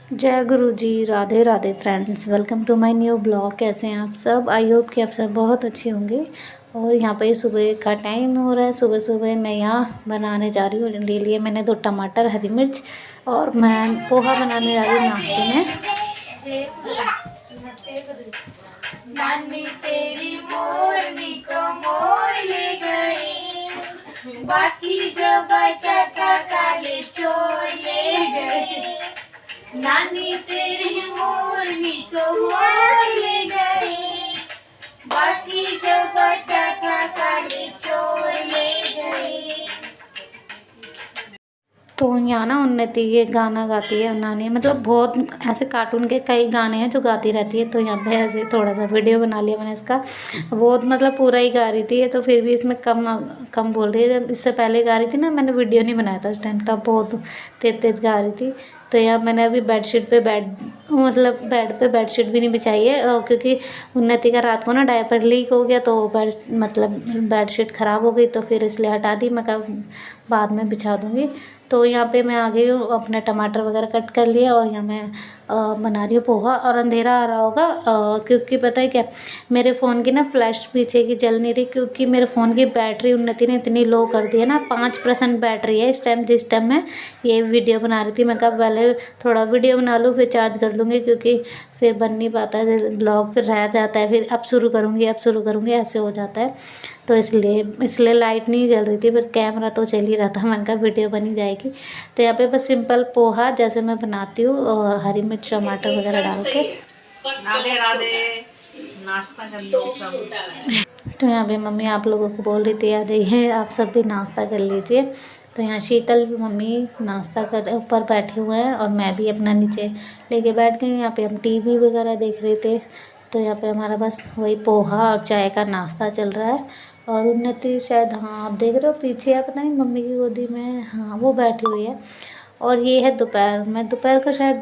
जय गुरु जी। Radhe Radhe friends, welcome to my new blog. कैसे हैं आप सब? आई होप कि आप सब बहुत अच्छे होंगे। और यहाँ पे सुबह का टाइम हो रहा है। सुबह सुबह मैं यहाँ बनाने जा रही हूँ। ले लिए मैंने 2 टमाटर, हरी मिर्च, और मैं पोहा बनाने जा रही हूँ नाश्ते में। नानी तेरी मोरनी को मोर ले गई, बाकी जो बचा था काले चोर ले गए। नानी तेरी मोरनी को मोर ले गई, बाकी जो बचा था काले चोर ले गई। तो यहाँ ना उन्नति ये गाना गाती है नानी, मतलब बहुत ऐसे कार्टून के कई गाने हैं जो गाती रहती है। तो यहाँ पे ऐसे थोड़ा सा वीडियो बना लिया मैंने इसका। बहुत मतलब पूरा ही गा रही थी, तो फिर भी इसमें कम कम बोल रही है। जब इससे पहले गा रही थी ना, मैंने वीडियो नहीं बनाया था उस टाइम, तब बहुत तेज तेज गा रही थी। तो यहाँ मैंने अभी बेडशीट पे मतलब बेड पे बेडशीट भी नहीं बिछाई है, क्योंकि उन्नति का रात को ना डायपर लीक हो गया, तो मतलब बेडशीट ख़राब हो गई, तो फिर इसलिए हटा दी। मैं कहा बाद में बिछा दूँगी। तो यहाँ पे मैं आ गई हूँ, अपने टमाटर वगैरह कट कर लिए, और यहाँ मैं बना रही हूँ पोहा। और अंधेरा आ रहा होगा, क्योंकि पता है क्या, मेरे फ़ोन की ना फ्लैश पीछे की जल नहीं रही, क्योंकि मेरे फ़ोन की बैटरी उन्नति ने इतनी लो कर दी है ना। 5% बैटरी है इस टाइम, जिस टाइम मैं ये वीडियो बना रही थी। मैं कहा पहले थोड़ा वीडियो बना लूँ, फिर चार्ज कर लूँगी, क्योंकि फिर बन नहीं पाता है ब्लॉग, फिर रह जाता है, फिर अब शुरू करूँगी ऐसे हो जाता है। तो इसलिए लाइट नहीं जल रही थी, पर कैमरा तो चल ही रहा था। मैंने कहा वीडियो बनी जाएगी। तो यहाँ पे बस सिंपल पोहा जैसे मैं बनाती हूँ, हरी मिर्च टमाटर वगैरह डाल के। राधे राधे, नाश्ता कर लो सब। तो यहाँ पे मम्मी आप लोगों को बोल रही थी, आ जाइए आप सब भी नाश्ता कर लीजिए। तो यहाँ शीतल मम्मी नाश्ता कर ऊपर बैठे हुए हैं, और मैं भी अपना नीचे लेके बैठ गई। यहाँ पे हम टीवी वगैरह देख रहे थे। तो यहाँ पे हमारा बस वही पोहा और चाय का नाश्ता चल रहा है। और उन्नति शायद, हाँ आप देख रहे हो पीछे, आप पता नहीं मम्मी की गोदी में, हाँ वो बैठी हुई है। और ये है दोपहर में, दोपहर का शायद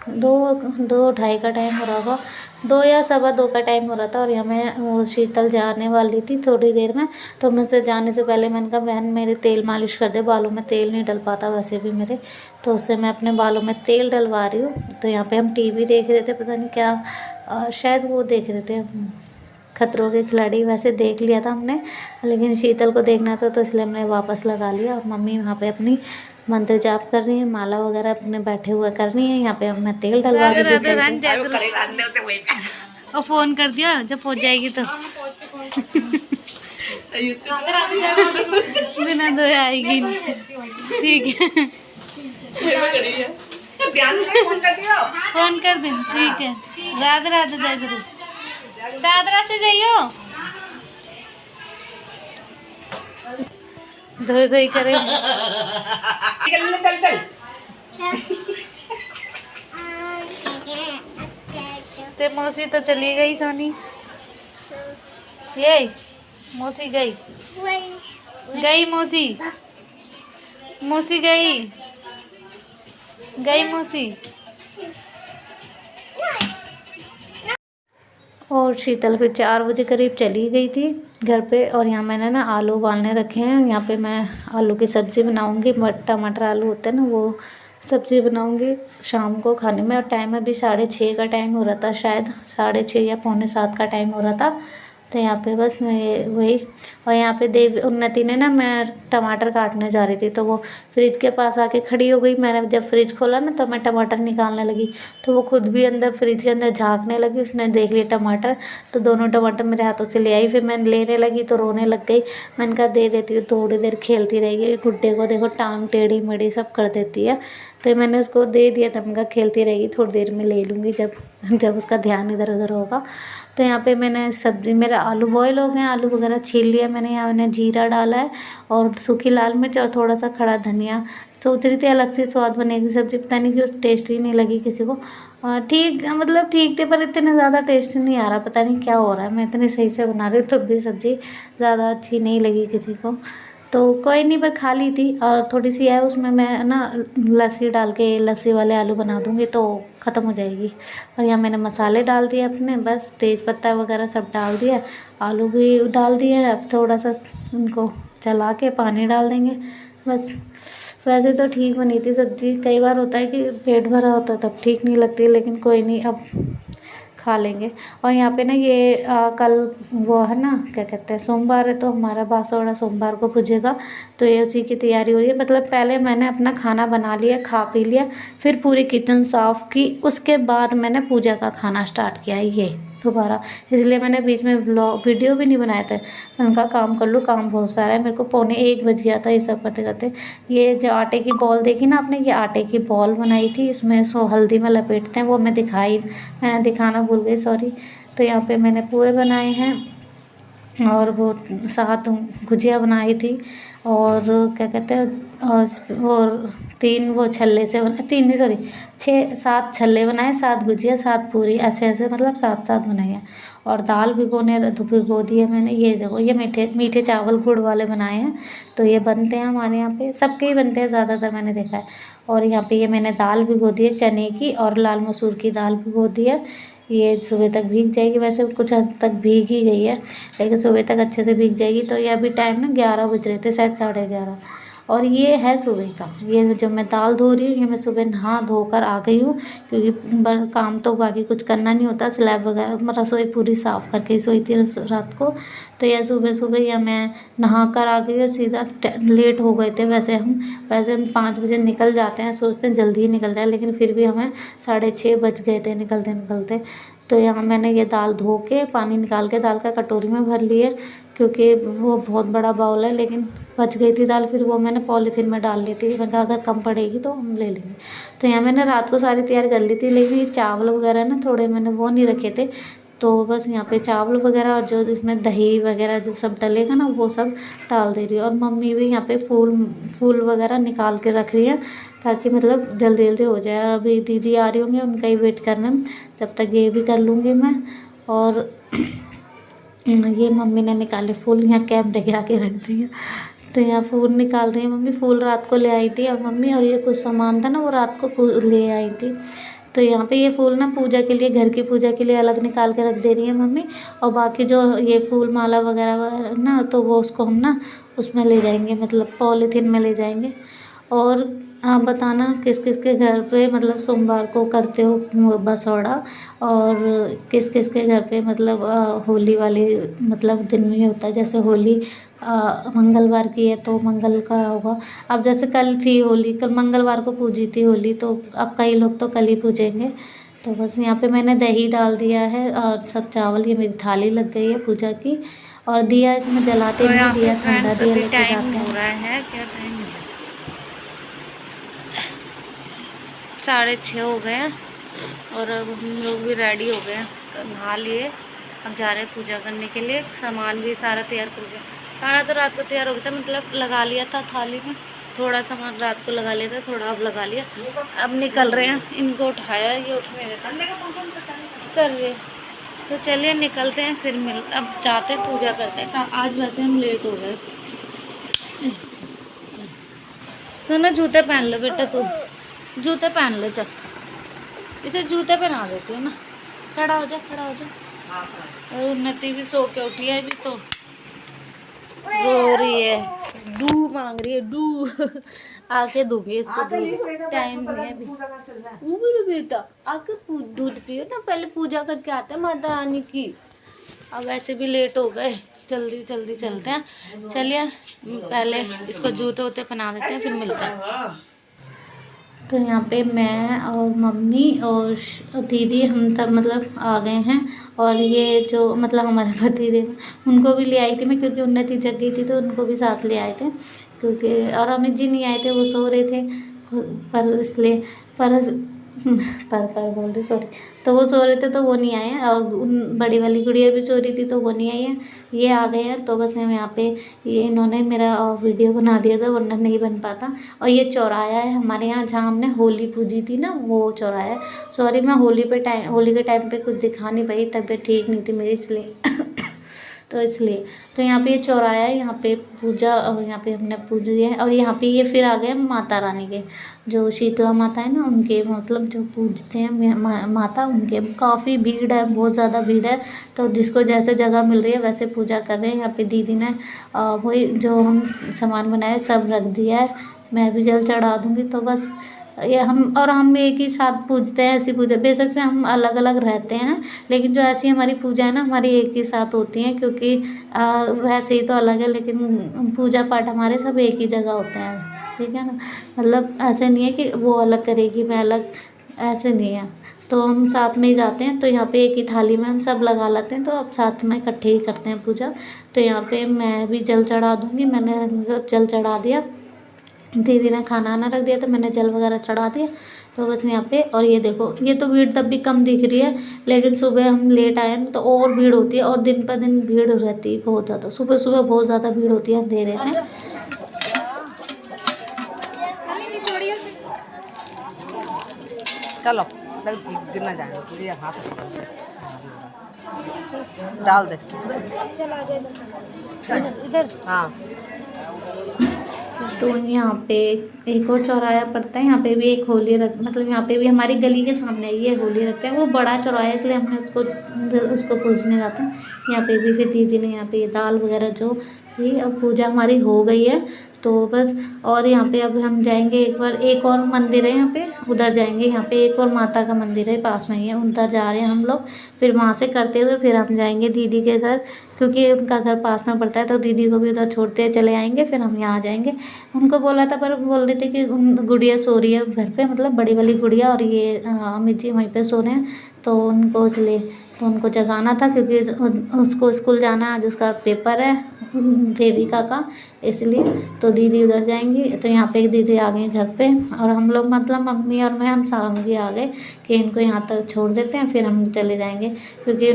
2-2 ढाई का टाइम हो रहा होगा, 2 या 2:15 का टाइम हो रहा था। और यहाँ मैं वो शीतल जाने वाली थी थोड़ी देर में, तो मुझसे जाने से पहले मैंने कहा बहन मेरे तेल मालिश कर दे, बालों में तेल नहीं डल पाता वैसे भी मेरे, तो उससे मैं अपने बालों में तेल डलवा रही हूँ। तो यहाँ पे हम टीवी देख रहे थे, पता नहीं क्या, शायद वो देख रहे थे खतरों के खिलाड़ी, वैसे देख लिया था हमने, लेकिन शीतल को देखना था, तो इसलिए हमने वापस लगा लिया। और मम्मी वहाँ पे अपनी मंत्र जाप कर रही है, माला वगैरह अपने बैठे हुए कर रही है। यहाँ पे हमने तेल डलवा दिया। और फ़ोन कर दिया जब पहुँच जाएगी तो। बिना धोए आएगी नहीं। ठीक है, फ़ोन कर दें, ठीक है। राधे राधे, जय गुरु। सादरा से जाइयो, धोई धोई करे। चल चल। ते मौसी तो चली गई सोनी, ये मौसी गई मौसी, मौसी गई मौसी। और शीतल फिर 4 बजे करीब चली गई थी घर पे। और यहाँ मैंने ना आलू उबालने रखे हैं। यहाँ पे मैं आलू की सब्ज़ी बनाऊँगी, टमाटर आलू होते हैं ना, वो सब्ज़ी बनाऊँगी शाम को खाने में। और टाइम अभी 6:30 का टाइम हो रहा था, शायद 6:30 या 6:45 का टाइम हो रहा था। तो यहाँ पे बस मैं वही, और यहाँ पे देव उन्नति ने ना, मैं टमाटर काटने जा रही थी, तो वो फ्रिज के पास आके खड़ी हो गई। मैंने जब फ्रिज खोला ना, तो मैं टमाटर निकालने लगी, तो वो खुद भी अंदर फ्रिज के अंदर झांकने लगी। उसने देख लिया टमाटर, तो दोनों टमाटर मेरे हाथों से ले आई। फिर मैं लेने लगी तो रोने लग गई। मैंने कहा दे देती हूँ, थोड़ी देर खेलती रहेगी। गुड्डे को देखो टांग टेढ़ी मेढ़ी सब कर देती है। तो मैंने उसको दे दिया था, मैंने कहा खेलती रहेगी, थोड़ी देर में ले लूँगी जब उसका ध्यान इधर उधर होगा। तो यहाँ पे मैंने सब्ज़ी, मेरा आलू बॉयल हो गए, आलू वगैरह छील लिया मैंने। यहाँ मैंने जीरा डाला है, और सूखी लाल मिर्च, और थोड़ा सा खड़ा धनिया। सोच रही थी अलग से स्वाद बनेगी सब्ज़ी, पता नहीं क्यों टेस्ट ही नहीं लगी किसी को। ठीक, मतलब ठीक थे, पर इतने ज़्यादा टेस्ट नहीं आ रहा, पता नहीं क्या हो रहा है। मैं इतनी सही से बना रही हूँ तब भी सब्ज़ी ज़्यादा अच्छी नहीं लगी किसी को। तो कोई नहीं, पर खा ली थी। और थोड़ी सी है उसमें, मैं ना लस्सी डाल के लस्सी वाले आलू बना दूँगी तो ख़त्म हो जाएगी। और यहाँ मैंने मसाले डाल दिए अपने, बस तेज़ पत्ता वगैरह सब डाल दिया, आलू भी डाल दिए हैं। अब थोड़ा सा उनको चला के पानी डाल देंगे बस। वैसे तो ठीक बनी थी सब्ज़ी। कई बार होता है कि पेट भरा होता है तब ठीक नहीं लगती, लेकिन कोई नहीं, अब खा लेंगे। और यहाँ पे ना ये कल वो है ना, क्या कहते हैं, सोमवार है, तो हमारा बासोड़ा सोमवार को पूजेगा, तो ये उसी की तैयारी हो रही है। मतलब पहले मैंने अपना खाना बना लिया, खा पी लिया, फिर पूरी किचन साफ़ की, उसके बाद मैंने पूजा का खाना स्टार्ट किया ये दोबारा। इसलिए मैंने बीच में वीडियो भी नहीं बनाए थे। मैंने कहा काम कर लूँ, काम बहुत सारा है। मेरे को 12:45 बज गया था ये सब करते करते। ये जो आटे की बॉल देखी ना आपने, ये आटे की बॉल बनाई थी, इसमें सो हल्दी में लपेटते हैं, वो मैंने दिखाना भूल गई, सॉरी। तो यहाँ पे मैंने पूए बनाए हैं और वो 7 गुजिया बनाई थी, और क्या कहते हैं, और 3 वो छल्ले से 3 नहीं सॉरी 6-7 छल्ले बनाए, 7 गुजिया, 7 पूरी, ऐसे ऐसे मतलब 7-7 बनाए हैं। और दाल भिगो दी है मैंने। ये देखो, ये मीठे चावल गुड़ वाले बनाए हैं, तो ये बनते हैं हमारे यहाँ पे, सबके ही बनते हैं ज़्यादातर, मैंने देखा है। और यहाँ पे ये मैंने दाल भिगो दी है चने की, और लाल मसूर की दाल भिगो दी है। ये सुबह तक भीग जाएगी, वैसे कुछ हद तक भीग ही गई है, लेकिन सुबह तक अच्छे से भीग जाएगी। तो ये अभी टाइम ना 11 बज रहे थे, शायद 11:30। और ये है सुबह का, ये जो मैं दाल धो रही हूँ, ये मैं सुबह नहा धोकर आ गई हूँ, क्योंकि काम तो बाकी कुछ करना नहीं होता, स्लैब वगैरह, रसोई पूरी साफ़ करके ही सोई थी रात को। तो यह सुबह सुबह या मैं नहा कर आ गई और सीधा लेट हो गए थे। वैसे हम 5 बजे निकल जाते हैं, सोचते हैं जल्दी ही निकल जाए, लेकिन फिर भी हमें 6:30 बज गए थे निकलते निकलते। तो यहाँ मैंने ये दाल धो के पानी निकाल के दाल का कटोरी में भर ली है, क्योंकि वो बहुत बड़ा बाउल है, लेकिन बच गई थी दाल, फिर वो मैंने पॉलीथीन में डाल ली थी। मैंने कहा अगर कम पड़ेगी तो हम ले लेंगे। तो यहाँ मैंने रात को सारी तैयारी कर ली थी, लेकिन ये चावल वगैरह ना थोड़े मैंने वो नहीं रखे थे, तो बस यहाँ पे चावल वगैरह और जो इसमें दही वगैरह जो सब डलेगा ना, वो सब डाल दे रही है। और मम्मी भी यहाँ पे फूल वगैरह निकाल के रख रही है, ताकि मतलब जल्दी जल्दी हो जाए। और अभी दीदी आ रही होंगी, उनका ही वेट करना, तब तक ये भी कर लूँगी मैं। और ये मम्मी ने निकाले फूल, यहाँ कैमरे के आके रख दिए, तो यहाँ फूल निकाल रही है मम्मी। फूल रात को ले आई थी और मम्मी, और ये कुछ सामान था ना वो रात को ले आई थी। तो यहाँ पे ये फूल ना पूजा के लिए, घर की पूजा के लिए अलग निकाल के रख दे रही है मम्मी। और बाकी जो ये फूल माला वगैरह ना, तो वो उसको हम ना उसमें ले जाएंगे, मतलब पॉलीथीन में ले जाएंगे। और आप बताना किस किस के घर पे मतलब सोमवार को करते हो बसौड़ा, और किस किस के घर पे मतलब होली वाले मतलब दिन में होता है। जैसे होली मंगलवार की है तो मंगल का होगा। अब जैसे कल थी होली, कल मंगलवार को पूजी थी होली, तो अब कई लोग तो कल ही पूजेंगे। तो बस यहाँ पे मैंने दही डाल दिया है और सब चावल, ये मेरी थाली लग गई है पूजा की। और दिया इसमें जलाते नहीं, दिया ठंडा दिया लेके जाते हैं। हो रहा है क्या टाइम है? 6:30 हो गए हैं, और अब हम लोग भी रेडी हो गए हैं, तो नहा लिए। अब जा रहे हैं पूजा करने के लिए। सामान भी सारा तैयार कर गया। खाना तो रात को तैयार हो गया था, मतलब लगा लिया था थाली में, थोड़ा सामान रात को लगा लिया था, थोड़ा अब लगा लिया। अब निकल रहे हैं, इनको उठाया, ये उठ नहीं रहता कर रहे। तो चलिए निकलते हैं, फिर अब जाते हैं पूजा करते हैं। आज वैसे हम लेट हो गए। तो ना जूते पहन लो बेटा, तू जूते पहन ले, चल इसे जूते पहना देती है ना। खड़ा हो जा, खड़ा हो जा। और उन्नति भी सो के उठी है, अभी तो रो रही है, डू मांग रही है, डू आके दूंगी इसको दूध, टाइम नहीं है अभी। वो मेरे बेटा आके दूध पियो ना, पहले पूजा करके आते हैं माता रानी की। अब वैसे भी लेट हो गए, जल्दी जल्दी चलते हैं। चलिए पहले इसको जूते वूते पहना देते हैं, फिर मिलते हैं। तो यहाँ पे मैं और मम्मी और दीदी हम सब मतलब आ गए हैं। और ये जो मतलब हमारे पतिदेव, उनको भी ले आई थी मैं, क्योंकि उन्नति जग गई थी तो उनको भी साथ ले आए थे। क्योंकि और अमित जी नहीं आए थे, वो सो रहे थे, पर इसलिए पर बोल रही, सॉरी। तो वो सो रहे थे तो वो नहीं आए हैं, और बड़ी वाली गुड़िया भी सो रही थी तो वो नहीं आई है। ये आ गए हैं, तो बस हम यहाँ पे, ये इन्होंने मेरा वीडियो बना दिया था, वरना नहीं बन पाता। और ये चौराया है हमारे यहाँ, जहाँ हमने होली पूजी थी ना, वो चौराया है। सॉरी, मैं होली के टाइम पे कुछ दिखा नहीं पाई, तबीयत ठीक नहीं थी मेरी, इसलिए तो इसलिए तो यहाँ पे ये चौराया है, यहाँ पे पूजा, और यहाँ पे हमने पूजी है। और यहाँ पे ये फिर आ गए माता रानी के, जो शीतला माता है ना, उनके मतलब जो पूजते हैं माता, उनके काफ़ी भीड़ है, बहुत ज़्यादा भीड़ है। तो जिसको जैसे जगह मिल रही है वैसे पूजा कर रहे हैं। यहाँ पे दीदी ने वही जो हम सामान बनाए सब रख दिया है मैं भी जल चढ़ा दूँगी। तो बस ये हम एक ही साथ पूजते हैं, ऐसी पूजा बेशक से हम अलग अलग रहते हैं, लेकिन जो ऐसी हमारी पूजा है ना हमारी एक ही साथ होती हैं, क्योंकि वैसे ही तो अलग है लेकिन पूजा पाठ हमारे सब एक ही जगह होते हैं, ठीक है ना। मतलब ऐसे नहीं है कि वो अलग करेगी मैं अलग, ऐसे नहीं है। तो हम साथ में ही जाते हैं, तो यहाँ पे एक ही थाली में हम सब लगा लेते हैं, तो अब साथ में इकट्ठे ही करते हैं पूजा। तो यहाँ पे मैं भी जल चढ़ा दूँगी। मैंने मतलब जल चढ़ा दिया, दीदी ने खाना वाना रख दिया, तो मैंने जल वगैरह चढ़ा दिया। तो बस यहाँ पे, और ये देखो ये तो भीड़ तब भी कम दिख रही है, लेकिन सुबह हम लेट आए ना तो और भीड़ होती है, और दिन पर दिन भीड़ रहती है बहुत ज़्यादा। सुबह सुबह बहुत ज़्यादा भीड़ होती है अंधेरे में। चलो गिरना जाए, हाथ डाल दे इधर। हाँ तो यहाँ पे एक और चौराहा पड़ता है, यहाँ पे भी एक होली मतलब यहाँ पे भी हमारी गली के सामने ये होली रखते हैं। वो बड़ा चौराहा है इसलिए हमने उसको पूजने जाते हैं। यहाँ पे भी फिर दीदी ने यहाँ पे दाल वगैरह जो थी, अब पूजा हमारी हो गई है तो बस। और यहाँ पे अब हम जाएंगे एक बार, एक और मंदिर है यहाँ पे, उधर जाएंगे। यहाँ पे एक और माता का मंदिर है पास में ही है, उधर जा रहे हैं हम लोग। फिर वहाँ से करते हुए फिर हम जाएंगे दीदी के घर, क्योंकि उनका घर पास में पड़ता है, तो दीदी को भी उधर छोड़ते चले आएंगे। फिर हम यहाँ आ जाएंगे। उनको बोला था पर बोल रहे थे कि गुड़िया सो रही है घर पे, मतलब बड़ी वाली गुड़िया, और ये अमित जी वहीं पे सो रहे हैं, तो उनको इसलिए तो उनको जगाना था, क्योंकि उसको स्कूल जाना है, आज उसका पेपर है देविका का, इसलिए। तो दीदी उधर जाएंगी। तो यहाँ पे दीदी आ गई घर पे, और हम लोग मतलब मम्मी और मैं हम सामने आ गए कि इनको यहाँ तक छोड़ देते हैं, फिर हम चले जाएंगे, क्योंकि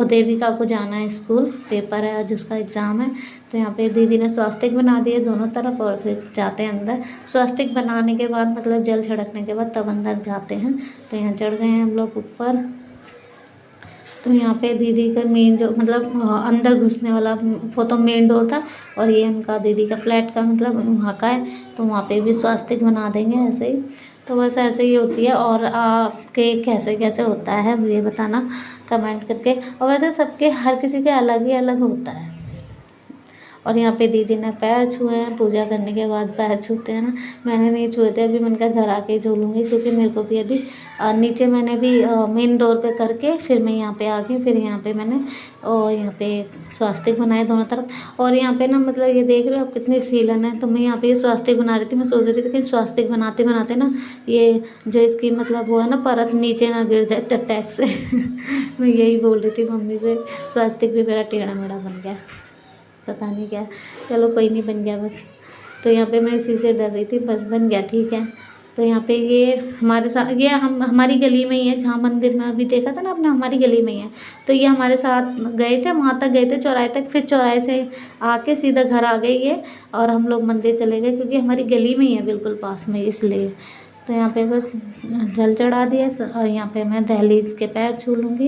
देविका को जाना है स्कूल, पेपर है आज उसका एग्ज़ाम है। तो यहाँ पे दीदी ने स्वास्तिक बना दिए दोनों तरफ, और फिर जाते हैं अंदर। स्वास्तिक बनाने के बाद मतलब जल छिड़कने के बाद तब अंदर जाते हैं। तो यहाँ चढ़ गए हैं हम लोग ऊपर। तो यहाँ पे दीदी का मेन जो मतलब अंदर घुसने वाला वो तो मेन डोर था, और ये उनका दीदी का फ्लैट का मतलब वहाँ का है, तो वहाँ पे भी स्वास्तिक बना देंगे ऐसे ही। तो बस ऐसे ही होती है। और आपके कैसे कैसे होता है ये बताना कमेंट करके। और वैसे सबके हर किसी के अलग ही अलग होता है। और यहाँ पे दीदी ने पैर छुए हैं, पूजा करने के बाद पैर छूते हैं ना, मैंने नहीं छुए थे। अभी मैंने कहा घर आके ही छू लूँगी, क्योंकि मेरे को भी अभी नीचे मैंने भी मेन डोर पे करके फिर मैं यहाँ पे आ गई। फिर यहाँ पे मैंने और यहाँ पे स्वास्तिक बनाए दोनों तरफ। और यहाँ पे ना मतलब ये देख रहे हो कितनी सीलन है, तो मैं यहाँ पे ये स्वास्तिक बना रही थी। मैं सोच रही थी कि स्वास्तिक बनाते बनाते ना ये जो इसकी मतलब वो है ना परत नीचे ना गिर जाए टैक से मैं यही बोल रही थी मम्मी से। स्वास्तिक भी मेरा टेढ़ा मेढ़ा बन गया, पता नहीं क्या, चलो कोई नहीं, बन गया बस। तो यहाँ पे मैं इसी से डर रही थी, बस बन गया, ठीक है। तो यहाँ पे ये हमारे साथ, ये हमारी गली में ही है, जहाँ मंदिर में अभी देखा था ना आपने, हमारी गली में ही है। तो ये हमारे साथ गए थे, वहाँ तक गए थे चौराहे तक, फिर चौराहे से आके सीधा घर आ गए ये, और हम लोग मंदिर चले गए, क्योंकि हमारी गली में ही है बिल्कुल पास में, इसलिए। तो यहाँ पे बस जल चढ़ा दिया। तो और यहाँ पे मैं दहलीज के पैर छू लूँगी,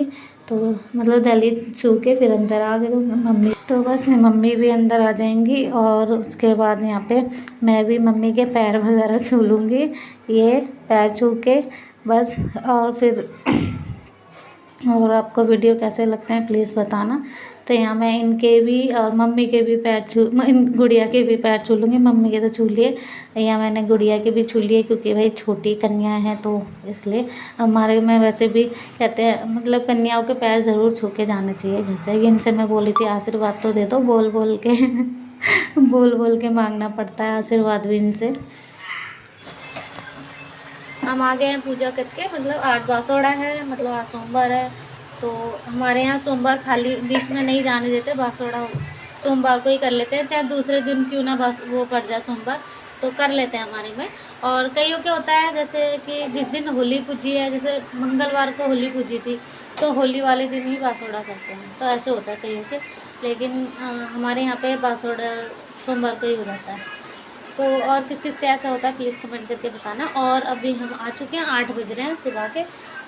तो मतलब दहलीज छू के फिर अंदर आ गई मम्मी। तो बस मम्मी भी अंदर आ जाएंगी, और उसके बाद यहाँ पे मैं भी मम्मी के पैर वगैरह छू लूँगी, ये पैर छू के बस। और फिर और आपको वीडियो कैसे लगते हैं प्लीज़ बताना। तो यहाँ मैं इनके भी और मम्मी के भी पैर गुड़िया के भी पैर छू लूँगी। मम्मी के तो छू लिए, यहाँ मैंने गुड़िया के भी छू लिए, क्योंकि भाई छोटी कन्या है तो इसलिए। हमारे में वैसे भी कहते हैं मतलब कन्याओं के पैर ज़रूर छू के जाने चाहिए घर से। इनसे मैं बोली थी आशीर्वाद तो दे दो, बोल बोल के बोल बोल के मांगना पड़ता है आशीर्वाद भी इनसे। हम आ गए हैं पूजा करके, मतलब आज बासोड़ा है, मतलब आज सोमवार है, तो हमारे यहाँ सोमवार खाली बीच में नहीं जाने देते, बासोड़ा सोमवार को ही कर लेते हैं, चाहे दूसरे दिन क्यों ना वो पड़ जाए सोमवार, तो कर लेते हैं हमारे में। और कईयों के होता है जैसे कि जिस दिन होली पूजी है, जैसे मंगलवार को होली पूजी थी, तो होली वाले दिन ही बासोड़ा करते हैं, तो ऐसे होता है कईयों के। लेकिन हमारे यहाँ पे बासोड़ा सोमवार को ही हो जाता है। तो और किस किस का ऐसा होता है प्लीज़ कमेंट करके बताना। और अभी हम आ चुके हैं, 8 बज रहे हैं सुबह के,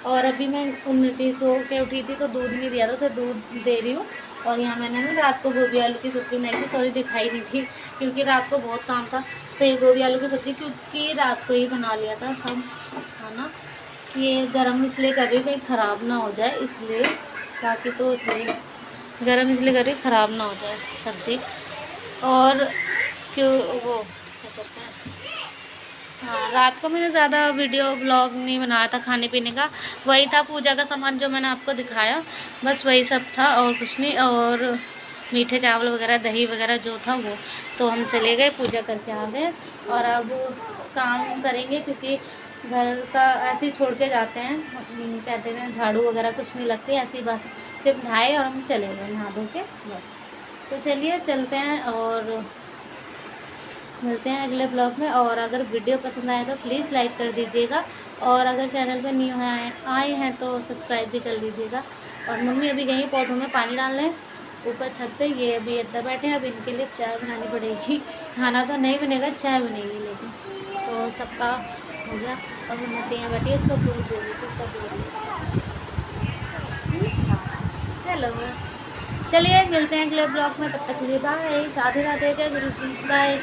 और अभी मैं उन्नति सो के उठी थी तो दूध नहीं दिया था, उसे दूध दे रही हूँ। और यहाँ मैंने ना रात को गोभी आलू की सब्ज़ी बनाई थी, सॉरी दिखाई नहीं थी क्योंकि रात को बहुत काम था। तो ये गोभी आलू की सब्ज़ी क्योंकि रात को ही बना लिया था सब खाना, ये गर्म इसलिए कर रही हूँ कहीं ख़राब ना हो जाए इसलिए, बाकी तो इसलिए गर्म इसलिए कर रही हूँ ख़राब ना हो जाए सब्ज़ी। और क्यों वो क्या कहते हैं, हाँ, रात को मैंने ज़्यादा वीडियो ब्लॉग नहीं बनाया था खाने पीने का। वही था पूजा का सामान जो मैंने आपको दिखाया, बस वही सब था और कुछ नहीं। और मीठे चावल वगैरह, दही वगैरह जो था वो। तो हम चले गए, पूजा करके आ गए और अब काम करेंगे क्योंकि घर का ऐसे ही छोड़ के जाते हैं। कहते हैं झाड़ू वगैरह कुछ नहीं लगती, ऐसे ही बस सिर्फ नहाए और हम चले गए नहा धो के बस। तो चलिए चलते हैं और मिलते हैं अगले ब्लॉग में। और अगर वीडियो पसंद आए तो प्लीज़ लाइक कर दीजिएगा और अगर चैनल पर न्यू आए हैं तो सब्सक्राइब भी कर लीजिएगा। और मम्मी अभी गई पौधों में पानी डालने ऊपर छत पे, ये अभी अंदर बैठे हैं। अब इनके लिए चाय बनानी पड़ेगी, खाना तो नहीं बनेगा, चाय बनेगी लेकिन। तो सबका हो गया। अब मम्मी यहाँ बैठी है, इसको दूध दे देती, इसका दूध। चलो चलिए मिलते हैं अगले ब्लॉग में, तब तक के लिए बाय। राधे राधे, जय गुरु जी, बाय।